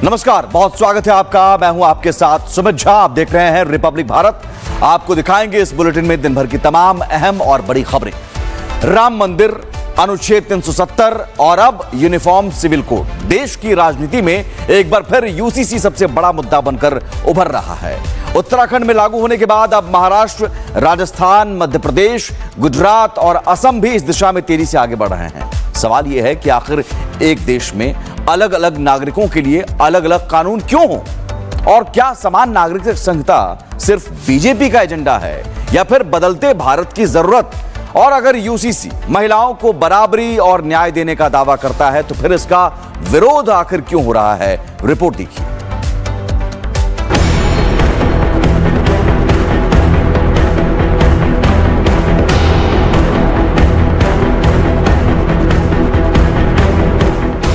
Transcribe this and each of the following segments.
नमस्कार, बहुत स्वागत है आपका। मैं हूं आपके साथ सुमित झा। आप देख रहे हैं रिपब्लिक भारत। आपको दिखाएंगे इस बुलेटिन में दिन भर की तमाम अहम और बड़ी खबरें। राम मंदिर, अनुच्छेद 370 और अब यूनिफॉर्म सिविल कोड। देश की राजनीति में एक बार फिर यूसीसी सबसे बड़ा मुद्दा बनकर उभर रहा है। उत्तराखंड में लागू होने के बाद अब महाराष्ट्र, राजस्थान, मध्य प्रदेश, गुजरात और असम भी इस दिशा में तेजी से आगे बढ़ रहे हैं। सवाल यह है कि आखिर एक देश में अलग अलग नागरिकों के लिए अलग अलग कानून क्यों हो, और क्या समान नागरिकता संहिता सिर्फ बीजेपी का एजेंडा है या फिर बदलते भारत की जरूरत? और अगर यूसीसी महिलाओं को बराबरी और न्याय देने का दावा करता है तो फिर इसका विरोध आखिर क्यों हो रहा है? रिपोर्ट देखिए।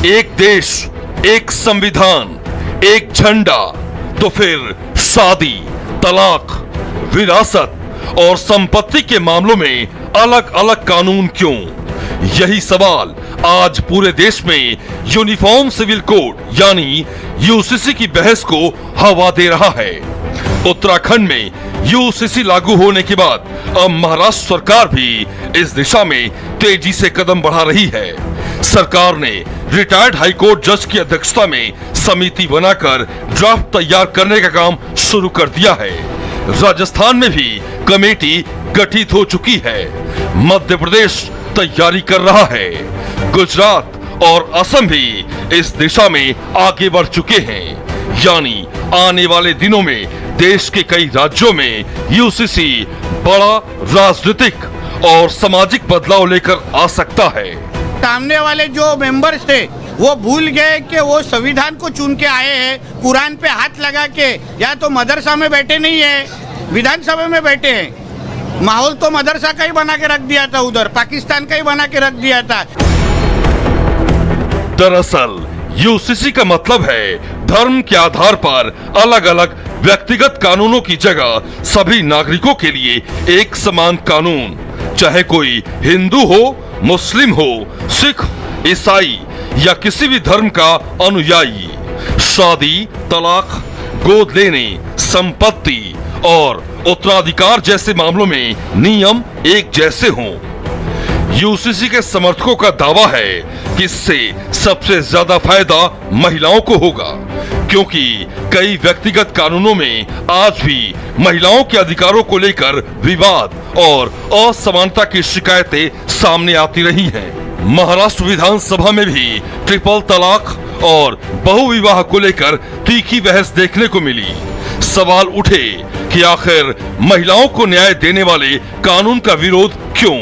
एक देश, एक संविधान, एक झंडा, तो फिर शादी, तलाक, विरासत और संपत्ति के मामलों में अलग अलग कानून क्यों? यही सवाल आज पूरे देश में यूनिफॉर्म सिविल कोड यानी यूसीसी की बहस को हवा दे रहा है। उत्तराखंड में यूसीसी लागू होने के बाद अब महाराष्ट्र सरकार भी इस दिशा में तेजी से कदम बढ़ा रही है। सरकार ने रिटायर्ड हाईकोर्ट जज की अध्यक्षता में समिति बनाकर ड्राफ्ट तैयार करने का काम शुरू कर दिया है। राजस्थान में भी कमेटी गठित हो चुकी है। मध्य प्रदेश तैयारी कर रहा है। गुजरात और असम भी इस दिशा में आगे बढ़ चुके हैं। यानी आने वाले दिनों में देश के कई राज्यों में यूसीसी बड़ा राजनीतिक और सामाजिक बदलाव लेकर आ सकता है। सामने वाले जो मेंबर्स थे वो भूल गए कि वो संविधान को चुन के आए हैं। कुरान पे हाथ लगा के या तो मदरसा में बैठे नहीं है, विधानसभा में बैठे हैं। माहौल तो मदरसा का ही बना के रख दिया था, उधर पाकिस्तान का ही बना के रख दिया था। दरअसल यूसीसी का मतलब है धर्म के आधार पर अलग अलग व्यक्तिगत कानूनों की जगह सभी नागरिकों के लिए एक समान कानून, चाहे कोई हिंदू हो, मुस्लिम हो, सिख, ईसाई या किसी भी धर्म का अनुयायी। शादी, तलाक, गोद लेने, संपत्ति और उत्तराधिकार जैसे मामलों में नियम एक जैसे हों। यूसीसी के समर्थकों का दावा है कि इससे सबसे ज्यादा फायदा महिलाओं को होगा, क्योंकि कई व्यक्तिगत कानूनों में आज भी महिलाओं के अधिकारों को लेकर विवाद और असमानता की शिकायतें सामने आती रही हैं। महाराष्ट्र विधानसभा में भी ट्रिपल तलाक और बहुविवाह को लेकर तीखी बहस देखने को मिली। सवाल उठे कि आखिर महिलाओं को न्याय देने वाले कानून का विरोध क्यों?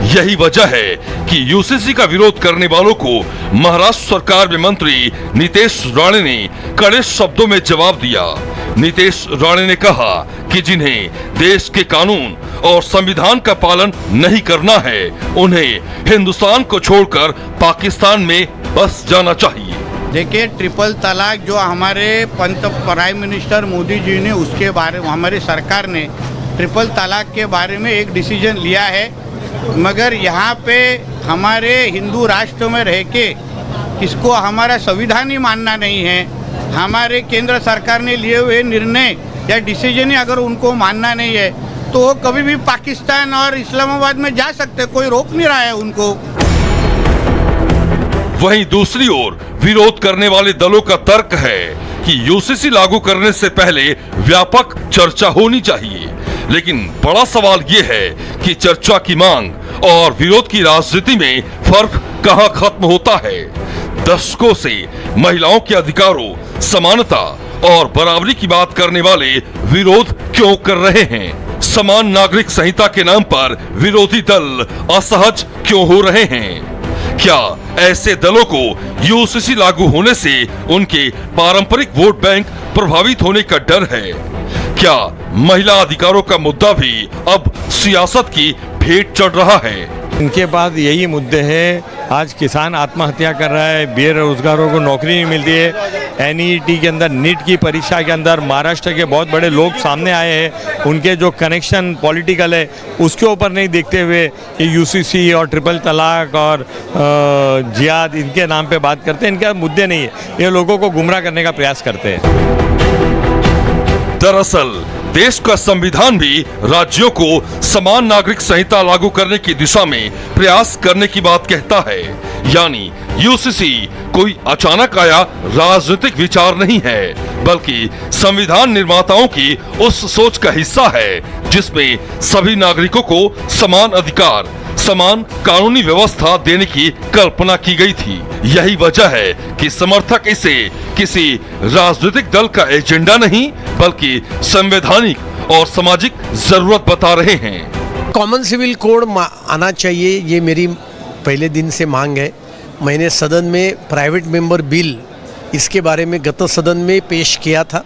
यही वजह है कि यूसीसी का विरोध करने वालों को महाराष्ट्र सरकार में मंत्री नीतेश राणे ने कड़े शब्दों में जवाब दिया। नीतेश राणे ने कहा कि जिन्हें देश के कानून और संविधान का पालन नहीं करना है, उन्हें हिंदुस्तान को छोड़कर पाकिस्तान में बस जाना चाहिए। देखिए, ट्रिपल तलाक जो हमारे प्राइम मिनिस्टर मोदी जी ने उसके बारे में, हमारी सरकार ने ट्रिपल तलाक के बारे में एक डिसीजन लिया है, मगर यहाँ पे हमारे हिंदू राष्ट्र में रह के इसको हमारा संविधान ही मानना नहीं है। हमारे केंद्र सरकार ने लिए हुए निर्णय या डिसीजन ही अगर उनको मानना नहीं है तो वो कभी भी पाकिस्तान और इस्लामाबाद में जा सकते, कोई रोक नहीं रहा है उनको। वहीं दूसरी ओर विरोध करने वाले दलों का तर्क है कि यूसीसी लागू करने से पहले व्यापक चर्चा होनी चाहिए। लेकिन बड़ा सवाल ये है कि चर्चा की मांग और विरोध की राजनीति में फर्क कहां खत्म होता है? दशकों से महिलाओं के अधिकारों, समानता और बराबरी की बात करने वाले विरोध क्यों कर रहे हैं? समान नागरिक संहिता के नाम पर विरोधी दल असहज क्यों हो रहे हैं? क्या ऐसे दलों को यूसीसी लागू होने से उनके पारंपरिक वोट बैंक प्रभावित होने का डर है? क्या महिला अधिकारों का मुद्दा भी अब सियासत की भेंट चढ़ रहा है। इनके पास यही मुद्दे हैं। आज किसान आत्महत्या कर रहा है, बेरोजगारों को नौकरी नहीं मिलती है। एनईटी के अंदर, नीट की परीक्षा के अंदर महाराष्ट्र के बहुत बड़े लोग सामने आए हैं, उनके जो कनेक्शन पॉलिटिकल है उसके ऊपर नहीं देखते हुए ये यूसीसी और ट्रिपल तलाक और जिहाद इनके नाम पे बात करते हैं। इनके मुद्दे नहीं है, ये लोगों को गुमराह करने का प्रयास करते हैं। दरअसल देश का संविधान भी राज्यों को समान नागरिक संहिता लागू करने की दिशा में प्रयास करने की बात कहता है। यानी यूसीसी कोई अचानक आया राजनीतिक विचार नहीं है, बल्कि संविधान निर्माताओं की उस सोच का हिस्सा है जिसमें सभी नागरिकों को समान अधिकार, समान कानूनी व्यवस्था देने की कल्पना की गई थी। यही वजह है कि समर्थक इसे किसी राजनीतिक दल का एजेंडा नहीं, बल्कि संवैधानिक और सामाजिक जरूरत बता रहे हैं। कॉमन सिविल कोड आना चाहिए, ये मेरी पहले दिन से मांग है। मैंने सदन में प्राइवेट मेंबर बिल इसके बारे में गत सदन में पेश किया था।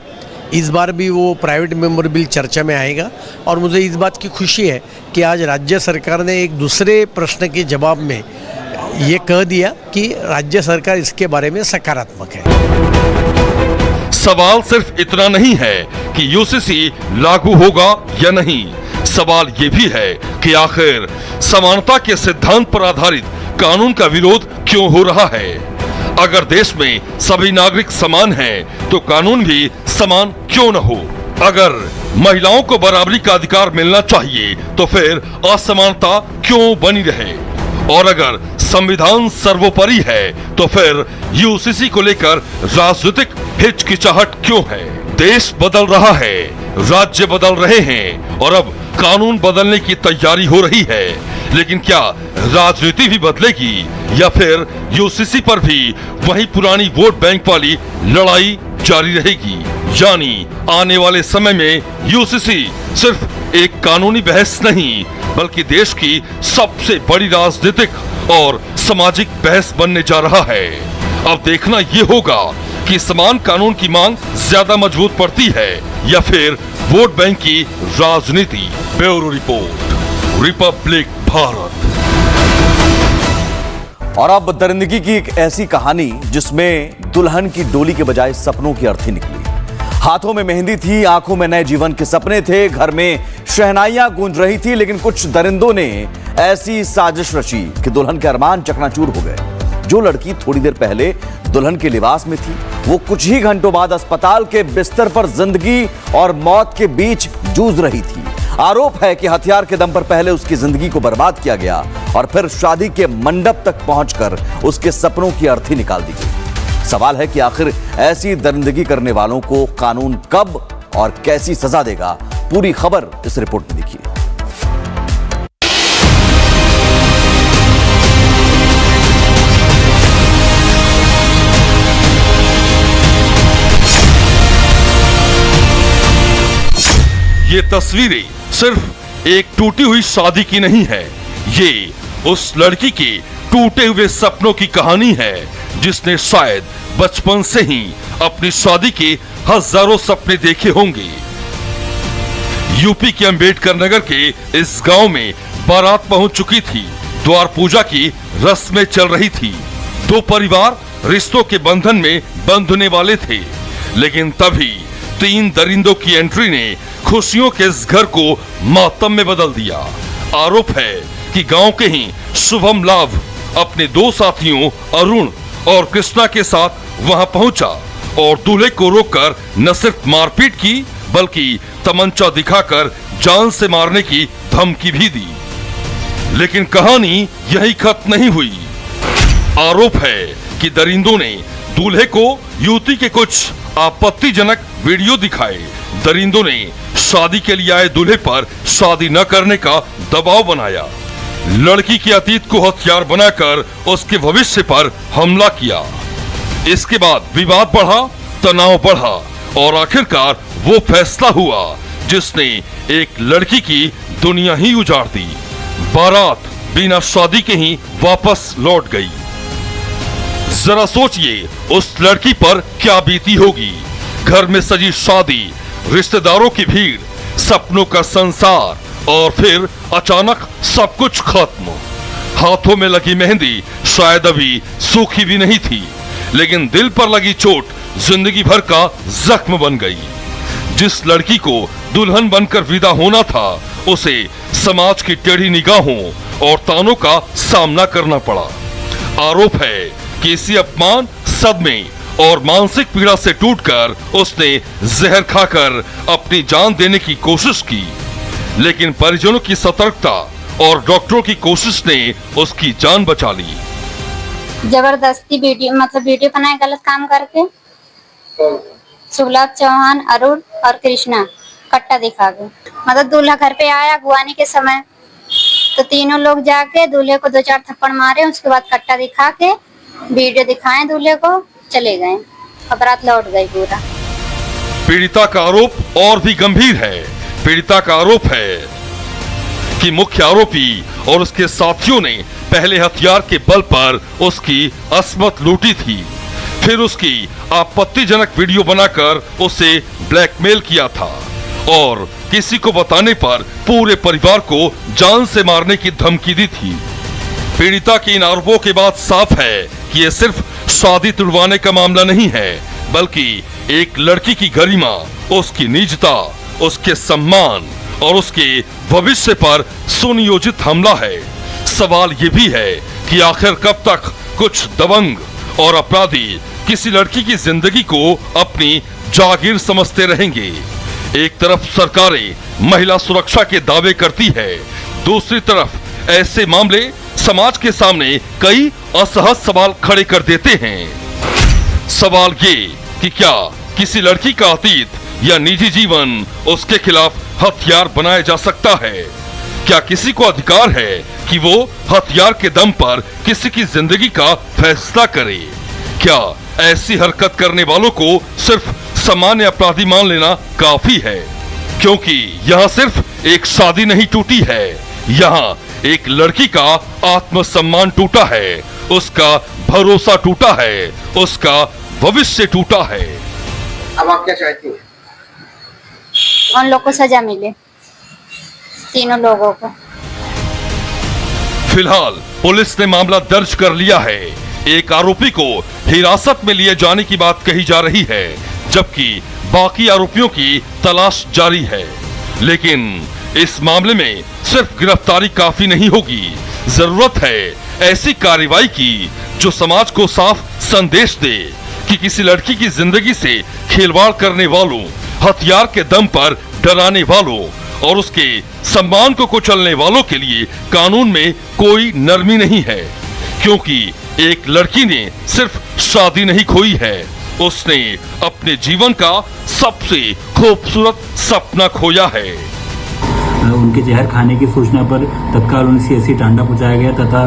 इस बार भी वो प्राइवेट मेंबर बिल चर्चा में आएगा और मुझे इस बात की खुशी है कि आज राज्य सरकार ने एक दूसरे प्रश्न के जवाब में ये कह दिया कि राज्य सरकार इसके बारे में सकारात्मक है। सवाल सिर्फ इतना नहीं है कि यूसीसी लागू होगा या नहीं, सवाल ये भी है कि आखिर समानता के सिद्धांत पर आधारित कानून का विरोध क्यों हो रहा है। अगर देश में सभी नागरिक समान हैं, तो कानून भी समान क्यों न हो। अगर महिलाओं को बराबरी का अधिकार मिलना चाहिए, तो फिर असमानता क्यों बनी रहे। और अगर संविधान सर्वोपरि है, तो फिर यूसीसी को लेकर राजनीतिक हिचकिचाहट क्यों है। देश बदल रहा है, राज्य बदल रहे हैं और अब कानून बदलने की तैयारी हो रही है। लेकिन क्या राजनीति भी बदलेगी या फिर यूसीसी पर भी वही पुरानी वोट बैंक वाली लड़ाई जारी रहेगी। यानी आने वाले समय में यूसीसी सिर्फ एक कानूनी बहस नहीं, बल्कि देश की सबसे बड़ी राजनीतिक और सामाजिक बहस बनने जा रहा है। अब देखना ये होगा कि समान कानून की मांग ज्यादा मजबूत पड़ती है या फिर वोट बैंक की राजनीति। Bureau report, Republic Bharat. और अब दरिंदगी की एक ऐसी कहानी जिसमें दुल्हन की डोली के बजाय सपनों की अर्थी निकली। हाथों में मेहंदी थी, आंखों में नए जीवन के सपने थे, घर में शहनाइयां गूंज रही थी, लेकिन कुछ दरिंदों ने ऐसी साजिश रची कि दुल्हन के अरमान चकनाचूर हो गए। जो लड़की थोड़ी देर पहले दुल्हन के लिबास में थी, वो कुछ ही घंटों बाद अस्पताल के बिस्तर पर जिंदगी और मौत के बीच जूझ रही थी। आरोप है कि हथियार के दम पर पहले उसकी जिंदगी को बर्बाद किया गया और फिर शादी के मंडप तक पहुंचकर उसके सपनों की अर्थी निकाल दी गई। सवाल है कि आखिर ऐसी दरिंदगी करने वालों को कानून कब और कैसी सजा देगा। पूरी खबर इस रिपोर्ट में देखिए। ये तस्वीरें सिर्फ एक टूटी हुई शादी की नहीं है, ये उस लड़की के टूटे हुए सपनों की कहानी है जिसने शायद बचपन से ही अपनी शादी के हजारों सपने देखे होंगे। यूपी के अंबेडकर नगर के इस गांव में बारात पहुंच चुकी थी। द्वार पूजा की रस्में चल रही थी। दो परिवार रिश्तों के बंधन में बंधने वाले थे, लेकिन तभी 3 दरिंदों की एंट्री ने खुशियों के इस घर को मातम में बदल दिया। आरोप है कि गांव के ही शुभम लाभ अपने 2 साथियों अरुण और कृष्णा के साथ वहां पहुंचा और दूल्हे को रोककर न सिर्फ मारपीट की, बल्कि तमंचा दिखाकर जान से मारने की धमकी भी दी। लेकिन कहानी यही खत्म नहीं हुई। आरोप है कि दरिंदों ने दूल्हे को युवती के कुछ आपत्तिजनक वीडियो दिखाए। दरिंदों ने शादी के लिए आए दूल्हे पर शादी न करने का दबाव बनाया। लड़की के अतीत को हथियार बनाकर उसके भविष्य पर हमला किया। इसके बाद विवाद बढ़ा, तनाव बढ़ा और आखिरकार वो फैसला हुआ जिसने एक लड़की की दुनिया ही उजाड़ दी। बारात बिना शादी के ही वापस लौट गई। जरा सोचिए उस लड़की पर क्या बीती होगी। घर में सजी शादी, रिश्तेदारों की भीड़, सपनों का संसार और फिर अचानक सब कुछ खत्म। हाथों में लगी मेहंदी शायद अभी सूखी भी नहीं थी, लेकिन दिल पर लगी चोट जिंदगी भर का जख्म बन गई। जिस लड़की को दुल्हन बनकर विदा होना था, उसे समाज की टेढ़ी निगाहों और तानों का सामना करना पड़ा। आरोप है कि इसी अपमान, सदमे और मानसिक पीड़ा से टूटकर उसने जहर खाकर अपनी जान देने की कोशिश की, लेकिन परिजनों की सतर्कता और डॉक्टरों की कोशिश ने उसकी जान बचा ली। जबरदस्ती वीडियो बनाए गलत काम करके। सुलभ, चौहान, अरुण और कृष्णा कट्टा दिखा के दूल्हा घर पे आया गुआने के समय, तो तीनों लोग जाके दूल्हे को 2-4 थप्पड़ मारे। उसके बाद कट्टा दिखा के वीडियो दिखाए दूल्हे को, चले गए। बारात लौट गई पूरा। पीड़िता का आरोप और भी गंभीर है। पीड़िता का आरोप है कि मुख्य आरोपी और उसके साथियों ने पहले हथियार के बल पर उसकी अस्मत लूटी थी, फिर उसकी आपत्तिजनक वीडियो बनाकर उसे ब्लैकमेल किया था और किसी को बताने पर पूरे परिवार को जान से मारने की धमकी दी थी। पीड़िता के इन आरोपों के बाद साफ है कि यह सिर्फ शादी तुड़वाने का मामला नहीं है, बल्कि एक लड़की की गरिमा, उसकी निजता, उसके सम्मान और उसके भविष्य पर सुनियोजित हमला है। सवाल ये भी है कि आखिर कब तक कुछ दबंग और अपराधी किसी लड़की की जिंदगी को अपनी जागीर समझते रहेंगे। एक तरफ सरकारें महिला सुरक्षा के दावे करती है, दूसरी तरफ ऐसे मामले समाज के सामने कई असहज सवाल खड़े कर देते हैं। सवाल ये कि क्या किसी लड़की का अतीत या निजी जीवन उसके खिलाफ हथियार बनाया जा सकता है? क्या किसी को अधिकार है कि वो हथियार के दम पर किसी की जिंदगी का फैसला करे? क्या ऐसी हरकत करने वालों को सिर्फ सामान्य अपराधी मान लेना काफी है? क्योंकि यहाँ सिर्फ एक शादी नहीं टूटी है, यहाँ एक लड़की का आत्मसम्मान टूटा है, उसका भरोसा टूटा है, उसका भविष्य टूटा है। अब आप क्या चाहती हैं? उन लोग को सजा मिले, तीनों लोगों को। फिलहाल पुलिस ने मामला दर्ज कर लिया है। एक आरोपी को हिरासत में लिए जाने की बात कही जा रही है, जबकि बाकी आरोपियों की तलाश जारी है। लेकिन इस मामले में सिर्फ गिरफ्तारी काफी नहीं होगी, जरूरत है ऐसी कार्रवाई की जो समाज को साफ संदेश दे कि किसी लड़की की जिंदगी से खिलवाड़ करने वालों, हथियार के दम पर डराने वालों और उसके सम्मान को कुचलने वालों के लिए कानून में कोई नरमी नहीं है। क्योंकि एक लड़की ने सिर्फ शादी नहीं खोई है, उसने अपने जीवन का सबसे खूबसूरत सपना खोया है। उनके जहर खाने की सूचना पर तत्काल उन्हें सीएससी टांडा पहुंचाया गया तथा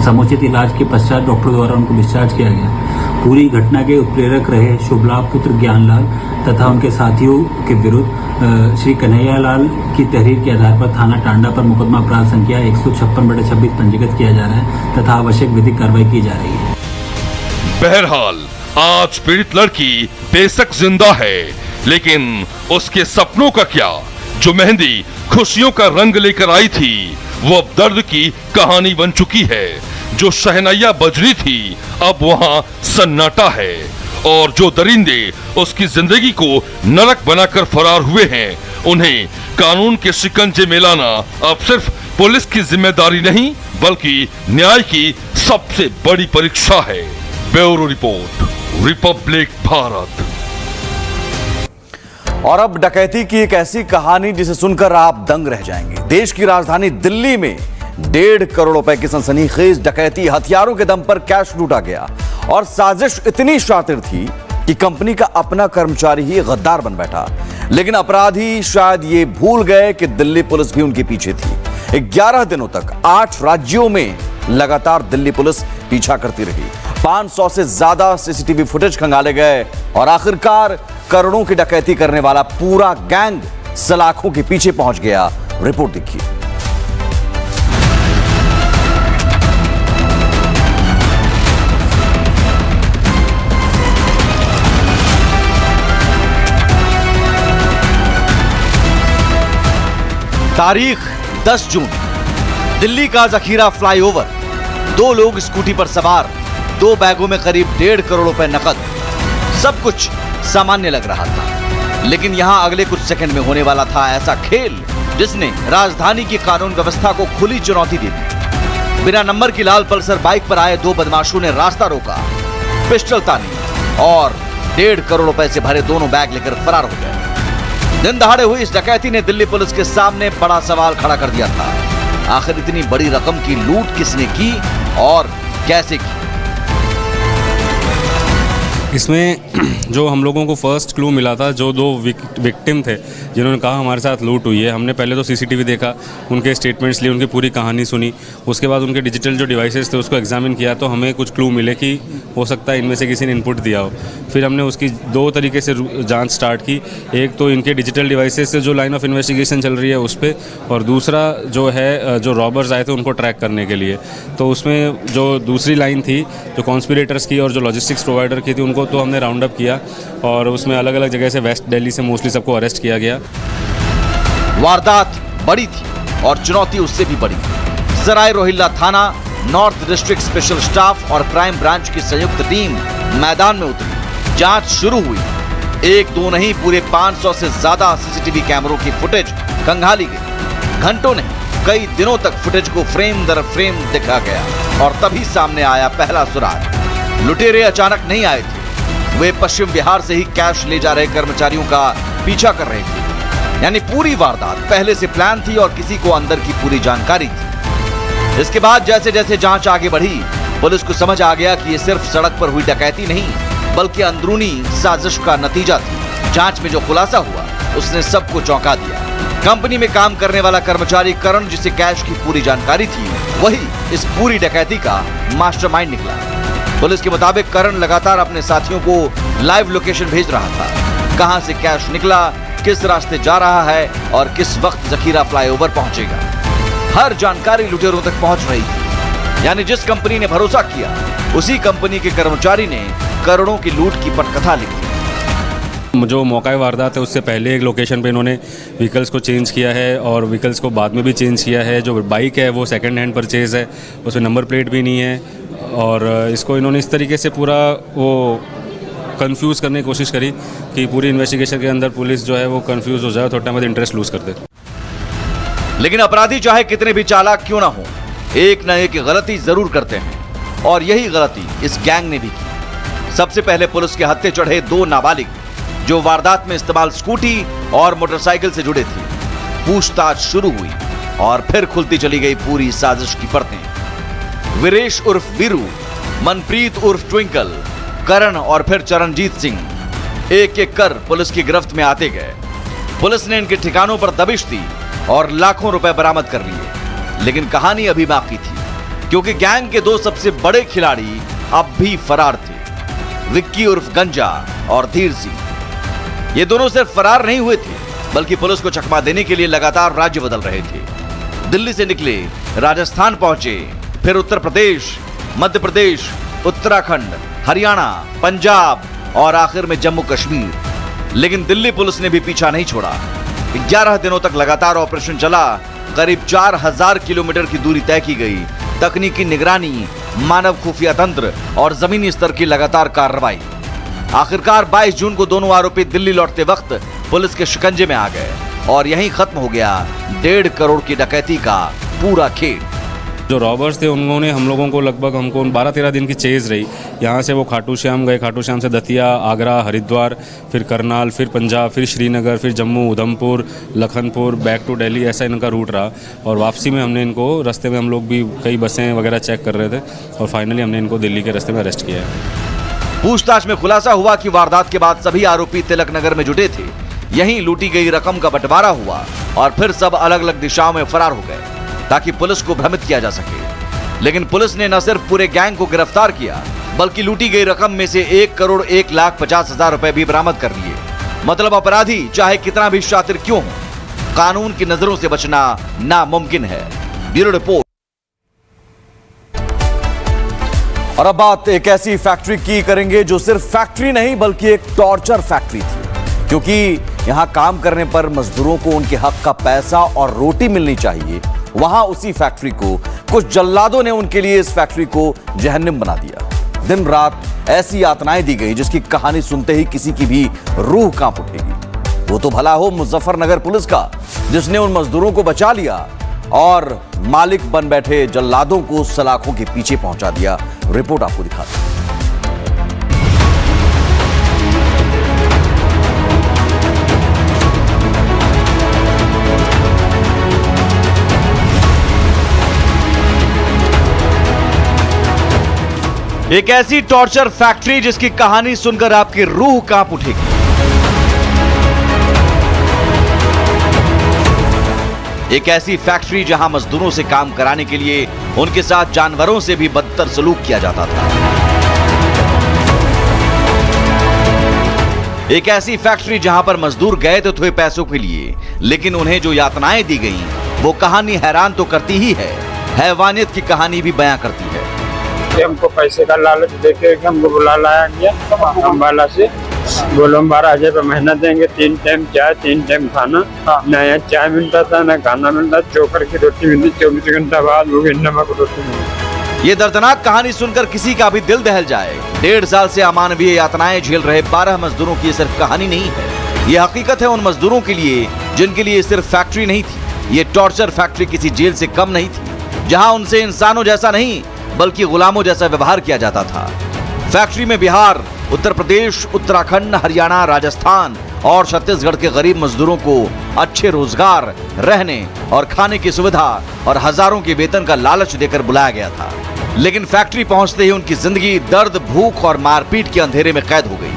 समुचित इलाज के पश्चात डॉक्टर द्वारा उनको डिस्चार्ज किया गया। पूरी घटना के उत्प्रेरक रहे शुभलाभ पुत्र ज्ञानलाल तथा उनके साथियों के विरुद्ध श्री कन्हैयालाल की तहरीर के आधार पर थाना टांडा पर मुकदमा अपराध संख्या 156/26 पंजीकृत किया जा रहा है तथा आवश्यक विधिक कार्रवाई की जा रही है। बहरहाल आज पीड़ित लड़की बेशक जिंदा है, लेकिन उसके सपनों का क्या? जो मेहंदी खुशियों का रंग लेकर आई थी, वो अब दर्द की कहानी बन चुकी है। जो शहनाइयां बज रही थी, अब वहां सन्नाटा है। और जो दरिंदे उसकी जिंदगी को नरक बनाकर फरार हुए हैं, उन्हें कानून के शिकंजे में लाना अब सिर्फ पुलिस की जिम्मेदारी नहीं, बल्कि न्याय की सबसे बड़ी परीक्षा है। Bureau report, Republic Bharat. और अब डकैती की एक ऐसी कहानी जिसे सुनकर आप दंग रह जाएंगे। देश की राजधानी दिल्ली में 1.5 करोड़ रुपए की सनसनीखेज डकैती, हथियारों के दम पर कैश लूटा गया। और साजिश इतनी शातिर थी कि कंपनी का अपना कर्मचारी ही गद्दार बन बैठा। लेकिन अपराधी शायद ये भूल गए कि दिल्ली पुलिस भी उनके पीछे थी। 11 दिनों तक 8 राज्यों में लगातार दिल्ली पुलिस पीछा करती रही। 500 से ज्यादा सीसीटीवी फुटेज खंगाले गए और आखिरकार करोड़ों की डकैती करने वाला पूरा गैंग सलाखों के पीछे पहुंच गया। रिपोर्ट देखिए। तारीख 10 जून, दिल्ली का जखीरा फ्लाईओवर, 2 लोग स्कूटी पर सवार, 2 बैगों में करीब 1.5 करोड़ रुपए नकद। सब कुछ सामान्य लग रहा था, लेकिन यहां अगले कुछ सेकंड में होने वाला था ऐसा खेल जिसने राजधानी की कानून व्यवस्था को खुली चुनौती दी थी। बिना नंबर की लाल पल्सर बाइक पर आए 2 बदमाशों ने रास्ता रोका, पिस्टल तानी और 1.5 करोड़ रुपए से भरे दोनों बैग लेकर फरार हो गए। दिन दहाड़े हुई इस डकैती ने दिल्ली पुलिस के सामने बड़ा सवाल खड़ा कर दिया था। आखिर इतनी बड़ी रकम की लूट किसने की और कैसे की? इसमें जो हम लोगों को फर्स्ट क्लू मिला था, जो 2 विक्टिम थे जिन्होंने कहा हमारे साथ लूट हुई है, हमने पहले तो सीसीटीवी देखा, उनके स्टेटमेंट्स लिए, उनकी पूरी कहानी सुनी। उसके बाद उनके डिजिटल जो डिवाइसेस थे उसको एग्जामिन किया, तो हमें कुछ क्लू मिले कि हो सकता है इनमें से किसी ने इनपुट दिया हो। फिर हमने उसकी 2 तरीके से जांच स्टार्ट की। एक तो इनके डिजिटल डिवाइसेस से जो लाइन ऑफ इन्वेस्टिगेशन चल रही है उस पर, और दूसरा जो है जो रॉबर्स आए थे उनको ट्रैक करने के लिए। तो उसमें जो दूसरी लाइन थी जो कॉन्स्पिरेटर्स की और जो लॉजिस्टिक्स प्रोवाइडर की थी, उनको तो हमने राउंड अप किया और उसमें अलग अलग जगह से वेस्ट दिल्ली से मोस्टली सबको अरेस्ट किया गया। वारदात बड़ी थी और चुनौती उससे भी बड़ी। सराय रोहिल्ला थाना, नॉर्थ डिस्ट्रिक्ट स्पेशल स्टाफ और क्राइम ब्रांच की संयुक्त टीम मैदान में उतरी। जांच शुरू हुई। 1-2 नहीं, पूरे 500 से ज्यादा सीसीटीवी कैमरों की फुटेज खंगाली गई। घंटों नहीं, कई दिनों तक फुटेज को फ्रेम दर फ्रेम देखा गया और तभी सामने आया पहला सुराग। लुटेरे अचानक नहीं आए थे, वे पश्चिम बिहार से ही कैश ले जा रहे कर्मचारियों का पीछा कर रहे थे। यानी पूरी वारदात पहले से प्लान थी और किसी को अंदर की पूरी जानकारी थी। इसके बाद जैसे जैसे जांच आगे बढ़ी, पुलिस को समझ आ गया कि ये सिर्फ सड़क पर हुई डकैती नहीं, बल्कि अंदरूनी साजिश का नतीजा थी। जांच में जो खुलासा हुआ उसने सबको चौंका दिया। कंपनी में काम करने वाला कर्मचारी करण, जिसे कैश की पूरी जानकारी थी, वही इस पूरी डकैती का मास्टरमाइंड निकला। पुलिस के मुताबिक करण लगातार अपने साथियों को लाइव लोकेशन भेज रहा था, कहां से कैश निकला, किस रास्ते जा रहा है और किस वक्त जखीरा फ्लाईओवर पहुंचेगा। हर जानकारी लुटेरों तक पहुंच रही थी। यानी जिस कंपनी ने भरोसा किया, उसी कंपनी के कर्मचारी ने करोड़ों की लूट की पटकथा लिखी। जो मौका वारदात है उससे पहले एक लोकेशन पे इन्होंने व्हीकल्स को चेंज किया है और व्हीकल्स को बाद में भी चेंज किया है। जो बाइक है वो सेकंड हैंड परचेज है, उसमें नंबर प्लेट भी नहीं है और इसको इन्होंने इस तरीके से पूरा वो कंफ्यूज करने की कोशिश करी कि पूरी इन्वेस्टिगेशन के अंदर पुलिस जो है वो कंफ्यूज हो जाए, थोड़ा टाइम बाद इंटरेस्ट लूज कर दे। लेकिन अपराधी चाहे कितने भी चालाक क्यों ना हो, एक न एक गलती जरूर करते हैं और यही गलती इस गैंग ने भी की। सबसे पहले पुलिस के हत्थे चढ़े 2 नाबालिग जो वारदात में इस्तेमाल स्कूटी और मोटरसाइकिल से जुड़े थे। पूछताछ शुरू हुई और फिर खुलती चली गई पूरी साजिश की परतें। वीरेश उर्फ वीरू, मनप्रीत उर्फ ट्विंकल, करण और फिर चरणजीत सिंह एक एक कर पुलिस की गिरफ्त में आते गए। पुलिस ने इनके ठिकानों पर दबिश दी और लाखों रुपए बरामद कर लिए। लेकिन कहानी अभी बाकी थी, क्योंकि गैंग के 2 सबसे बड़े खिलाड़ी अब भी फरार थे, विक्की उर्फ गंजा और धीर सिंह। ये दोनों सिर्फ फरार नहीं हुए थे, बल्कि पुलिस को चकमा देने के लिए लगातार राज्य बदल रहे थे। दिल्ली से निकले, राजस्थान पहुंचे, फिर उत्तर प्रदेश, मध्य प्रदेश, उत्तराखंड, हरियाणा, पंजाब और आखिर में जम्मू कश्मीर। लेकिन दिल्ली पुलिस ने भी पीछा नहीं छोड़ा। 11 दिनों तक लगातार ऑपरेशन चला। करीब 4000 किलोमीटर की दूरी तय की गई। तकनीकी निगरानी, मानव खुफिया तंत्र और जमीनी स्तर की लगातार कार्रवाई। आखिरकार 22 जून को दोनों आरोपी दिल्ली लौटते वक्त पुलिस के शिकंजे में आ गए और यहीं खत्म हो गया 1.5 करोड़ की डकैती का पूरा खेल। जो रॉबर्स थे उन्होंने हम लोगों को लगभग हमको 12-13 दिन की चेज़ रही। यहाँ से वो खाटू श्याम गए, खाटू श्याम से दतिया, आगरा, हरिद्वार, फिर करनाल, फिर पंजाब, फिर श्रीनगर, फिर जम्मू, उधमपुर, लखनपुर, बैक टू दिल्ली, ऐसा इनका रूट रहा। और वापसी में हमने इनको, रास्ते में हम लोग भी कई बसें वगैरह चेक कर रहे थे और फाइनली हमने इनको दिल्ली के रास्ते में अरेस्ट किया है। पूछताछ में खुलासा हुआ कि वारदात के बाद सभी आरोपी तिलक नगर में जुटे थे। यहीं लूटी गई रकम का बंटवारा हुआ और फिर सब अलग अलग दिशाओं में फरार हो गए ताकि पुलिस को भ्रमित किया जा सके। लेकिन पुलिस ने न सिर्फ पूरे गैंग को गिरफ्तार किया, बल्कि लूटी गई रकम में से 1,01,50,000 रुपए भी बरामद कर लिए। मतलब अपराधी चाहे कितना भी शातिर क्यों हो, कानून की नजरों से बचना नामुमकिन है। Bureau report. और अब बात एक ऐसी फैक्ट्री की करेंगे जो सिर्फ फैक्ट्री नहीं बल्कि एक टॉर्चर फैक्ट्री थी, क्योंकि यहां काम करने पर मजदूरों को उनके हक का पैसा और रोटी मिलनी चाहिए, वहां उसी फैक्ट्री को कुछ जल्लादों ने उनके लिए इस फैक्ट्री को जहन्नुम बना दिया। दिन रात ऐसी यातनाएं दी गई जिसकी कहानी सुनते ही किसी की भी रूह कांप उठेगी। वो तो भला हो मुजफ्फरनगर पुलिस का, जिसने उन मजदूरों को बचा लिया और मालिक बन बैठे जल्लादों को सलाखों के पीछे पहुंचा दिया। रिपोर्ट आपको दिखाते हैं। एक ऐसी टॉर्चर फैक्ट्री जिसकी कहानी सुनकर आपकी रूह कांप उठेगी। एक ऐसी फैक्ट्री जहां मजदूरों से काम कराने के लिए उनके साथ जानवरों से भी बदतर सलूक किया जाता था। एक ऐसी फैक्ट्री जहां पर मजदूर गए तो थे पैसों के लिए, लेकिन उन्हें जो यातनाएं दी गईं, वो कहानी हैरान तो करती ही है, हैवानियत की कहानी भी बयां करती है। हमको पैसे का लालच देके हमको बुला लाया गया अम्बाला से। बोलो 12,000 रुपये महीना देंगे, 3 टाइम चाय 3 टाइम खाना। ना यहाँ चाय मिलता था ना खाना मिलता, चोकर की रोटी मिलती 24 घंटा बाद, वो भी नमक रोटी मिलती। ये दर्दनाक कहानी सुनकर किसी का भी दिल दहल जाए। 1.5 साल से अमानवीय यातनाएं झेल रहे 12 मजदूरों की सिर्फ कहानी नहीं है, ये हकीकत है उन मजदूरों के लिए जिनके लिए सिर्फ फैक्ट्री नहीं थी, ये टॉर्चर फैक्ट्री किसी जेल से कम नहीं थी, जहां उनसे इंसानों जैसा नहीं बल्कि गुलामों जैसा व्यवहार किया जाता था। फैक्ट्री में बिहार, उत्तर प्रदेश, उत्तराखंड, हरियाणा, राजस्थान और छत्तीसगढ़ के गरीब मजदूरों को अच्छे रोजगार, रहने और खाने की सुविधा और हजारों के वेतन का लालच देकर बुलाया गया था, लेकिन फैक्ट्री पहुंचते ही उनकी जिंदगी दर्द, भूख और मारपीट के अंधेरे में कैद हो गई।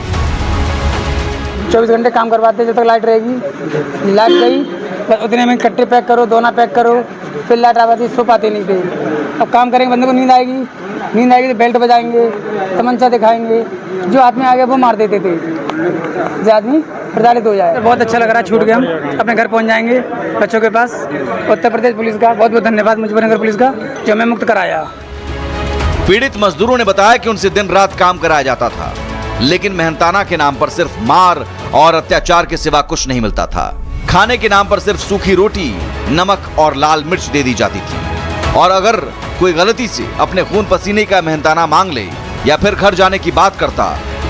24 घंटे काम करवाते जब तक लाइट रहेगी। लाइट गई बस उतने में कट्टे पैक करो, दोना पैक करो, फिर लाइट आती, सो पाते नहीं थे। अब काम करेंगे, बंदे को नींद आएगी तो बेल्ट बजाएंगे, तमंचा दिखाएंगे, जो हाथ में आ गया वो मार देते थे, जो आदमी प्रताड़ित हो जाए। बहुत अच्छा लग रहा है, छूट गए, हम अपने घर पहुंच जाएंगे बच्चों के पास। उत्तर प्रदेश पुलिस का बहुत बहुत धन्यवाद, मुजफ्फरनगर पुलिस का, जो हमें मुक्त कराया। पीड़ित मजदूरों ने बताया कि उनसे दिन रात काम कराया जाता था, लेकिन मेहनताना के नाम पर सिर्फ मार और अत्याचार के सिवा कुछ नहीं मिलता था। खाने के नाम पर सिर्फ सूखी रोटी, नमक और लाल मिर्च दे दी जाती थी, और अगर कोई गलती से अपने खून पसीने का मेहनताना मांग ले या फिर घर जाने की बात करता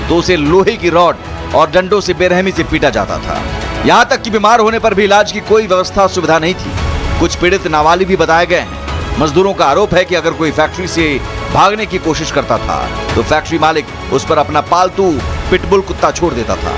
तो उसे लोहे की रॉड और डंडों से बेरहमी से पीटा जाता था। यहाँ तक कि बीमार होने पर भी इलाज की कोई व्यवस्था सुविधा नहीं थी। कुछ पीड़ित नाबालिग भी बताए गए हैं। मजदूरों का आरोप है कि अगर कोई फैक्ट्री से भागने की कोशिश करता था तो फैक्ट्री मालिक उस पर अपना पालतू पिटबुल कुत्ता छोड़ देता था।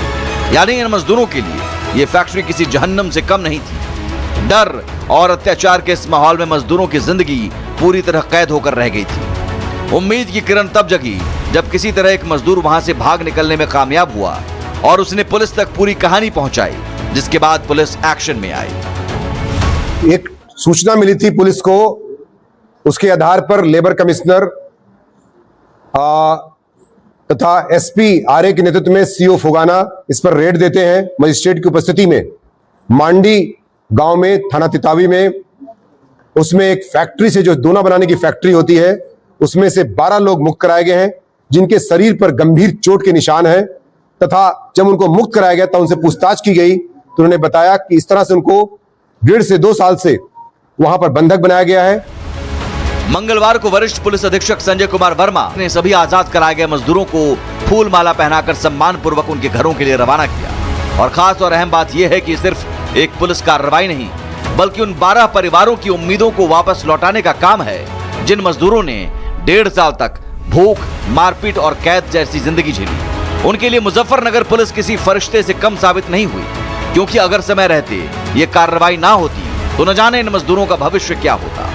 यानी इन मजदूरों के लिए ये फैक्ट्री किसी जहन्नम से कम नहीं थी। डर और अत्याचार के इस माहौल में मजदूरों की जिंदगी पूरी तरह कैद होकर रह गई थी। उम्मीद की किरण तब जगी जब किसी तरह एक मजदूर वहां से भाग निकलने में कामयाब हुआ और उसने पुलिस तक पूरी कहानी पहुंचाई, जिसके बाद पुलिस एक्शन में आई। एक सूचना मिली थी पुलिस को, उसके आधार पर लेबर कमिश्नर तथा एसपी आर्य के नेतृत्व में सीओ फुगाना इस पर रेड देते हैं। मजिस्ट्रेट की उपस्थिति में मांडी गांव में, थाना तितावी में, उसमें एक फैक्ट्री से, जो दोना बनाने की फैक्ट्री होती है, उसमें से 12 लोग मुक्त कराए गए हैं जिनके शरीर पर गंभीर चोट के निशान हैं, तथा जब उनको मुक्त कराया गया तो उनसे पूछताछ की गई तो उन्होंने बताया कि इस तरह से उनको 1.5 से 2 साल से वहां पर बंधक बनाया गया है। मंगलवार को वरिष्ठ पुलिस अधीक्षक संजय कुमार वर्मा ने सभी आजाद कराए गए मजदूरों को फूल माला पहनाकर सम्मान पूर्वक उनके घरों के लिए रवाना किया। और खास और अहम बात यह है कि सिर्फ एक पुलिस कार्रवाई नहीं, बल्कि उन 12 परिवारों की उम्मीदों को वापस लौटाने का काम है जिन मजदूरों ने 1.5 साल तक भूख, मारपीट और कैद जैसी जिंदगी झेली। उनके लिए मुजफ्फरनगर पुलिस किसी फरिश्ते से कम साबित नहीं हुई, क्योंकि अगर समय रहते ये कार्रवाई ना होती तो न जाने इन मजदूरों का भविष्य क्या होता।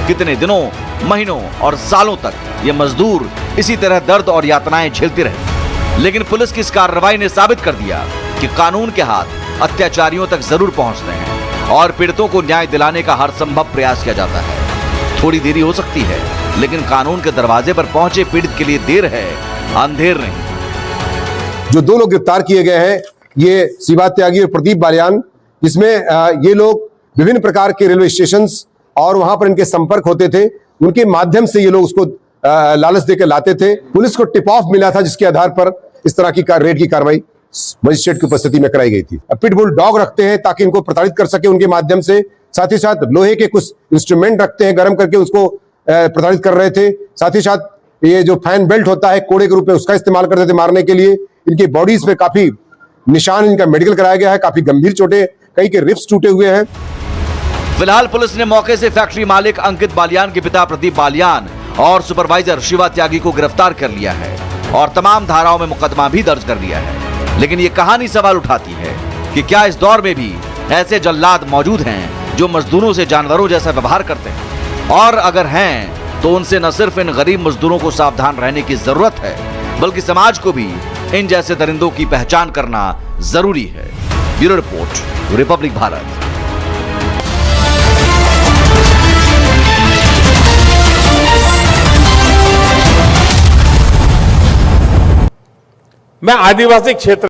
कितने दिनों, महीनों और सालों तक ये मजदूर इसी तरह दर्द और यातनाएं झेलते रहे। लेकिन पुलिस की इस कार्रवाई ने साबित कर दिया कि कानून के हाथ अत्याचारियों तक जरूर पहुंचते हैं और पीड़ितों को न्याय दिलाने का हर संभव प्रयास किया जाता है। थोड़ी देरी हो सकती है, लेकिन कानून के दरवाजे पर पहुंचे पीड़ित के लिए देर है, अंधेर नहीं। जो 2 लोग गिरफ्तार किए गए हैं, ये शिवा त्यागी और प्रदीप बालियान, जिसमें ये लोग विभिन्न प्रकार के रेलवे स्टेशन और वहां पर इनके संपर्क होते थे, उनके माध्यम से ये लोग उसको लालच देकर लाते थे। पुलिस को टिप ऑफ मिला था जिसके आधार पर इस तरह की रेड की कार्रवाई मजिस्ट्रेट की उपस्थिति में कराई गई थी। पिटबुल डॉग रखते हैं ताकि इनको प्रताड़ित कर सके उनके माध्यम से, साथ ही साथ लोहे के कुछ इंस्ट्रूमेंट रखते हैं, गर्म करके उसको प्रताड़ित कर रहे थे। साथ ही साथ ये जो फैन बेल्ट होता है कोड़े के रूप में, उसका इस्तेमाल करते थे मारने के लिए। इनकी बॉडीज पे काफी निशान, इनका मेडिकल कराया गया है, काफी गंभीर चोटें, कई के रिब्स टूटे हुए हैं। फिलहाल पुलिस ने मौके से फैक्ट्री मालिक अंकित बालियान के पिता प्रदीप बालियान और सुपरवाइजर शिवा त्यागी को गिरफ्तार कर लिया है और तमाम धाराओं में मुकदमा भी दर्ज कर लिया है। लेकिन ये कहानी सवाल उठाती है कि क्या इस दौर में भी ऐसे जल्लाद मौजूद हैं जो मजदूरों से जानवरों जैसा व्यवहार करते हैं, और अगर हैं तो उनसे न सिर्फ इन गरीब मजदूरों को सावधान रहने की जरूरत है, बल्कि समाज को भी इन जैसे दरिंदों की पहचान करना जरूरी है। Bureau report, Republic Bharat. मैं आदिवासी क्षेत्र